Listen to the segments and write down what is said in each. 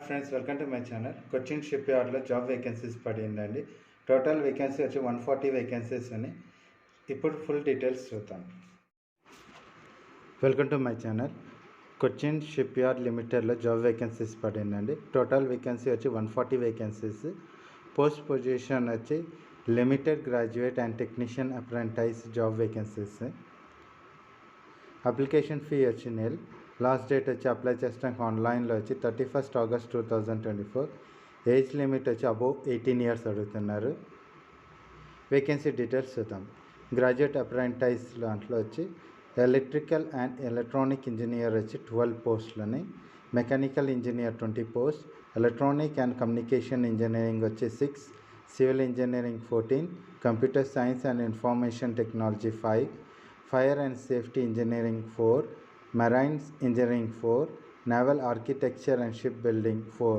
Friends, welcome to my channel. Cochin షిప్ యార్డ్లో job vacancies పడిందండి. టోటల్ వేకెన్సీ వచ్చి 140 వేకెన్సీస్ అని. ఇప్పుడు ఫుల్ డీటెయిల్స్ చూద్దాం. Welcome to my channel. Cochin shipyard లిమిటెడ్లో జాబ్ వేకెన్సీస్ పడిందండి. టోటల్ వేకెన్సీ వచ్చి 140 వేకెన్సీస్. పోస్ట్ పొజిషన్ వచ్చి limited graduate and technician apprentice job vacancies. Application fee వచ్చి నిల్. లాస్ట్ డేట్ వచ్చి అప్లై చేస్తానికి ఆన్లైన్లో వచ్చి 31 ఆగస్ట్ 2024. ఏజ్ లిమిట్ వచ్చి అబోవ్ 18 ఇయర్స్ అడుగుతున్నారు. వేకెన్సీ డీటెయిల్స్ చూద్దాం. గ్రాడ్యుయేట్ అప్రెంటైజ్ దాంట్లో వచ్చి ఎలక్ట్రికల్ అండ్ ఎలక్ట్రానిక్ ఇంజనీర్ వచ్చి 12 పోస్టులని, mechanical engineer 20 post, electronic and communication engineering వచ్చి 6, civil engineering 14, computer science and information technology 5, fire and safety engineering 4, marines engineering 4, naval architecture and shipbuilding 4.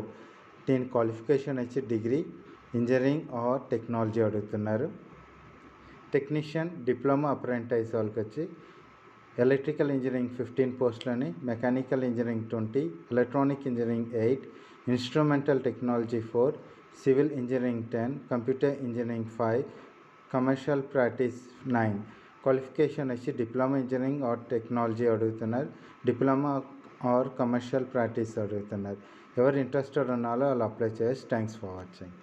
దీని qualification వచ్చి degree engineering or technology అడుగుతున్నారు. Technician diploma apprentice వాళ్ళకి వచ్చి electrical engineering 15 పోస్టులని, mechanical engineering 20, electronic engineering 8, instrumental technology 4, civil engineering 10, computer engineering 5, commercial practice 9. Qualification వచ్చి diploma engineering or technology అడుగుతున్నారు. Diploma or commercial practice అడుగుతున్నారు. ఎవరు interested ఉన్నారో వాళ్ళు అప్లై చేయొచ్చు. Thanks for watching.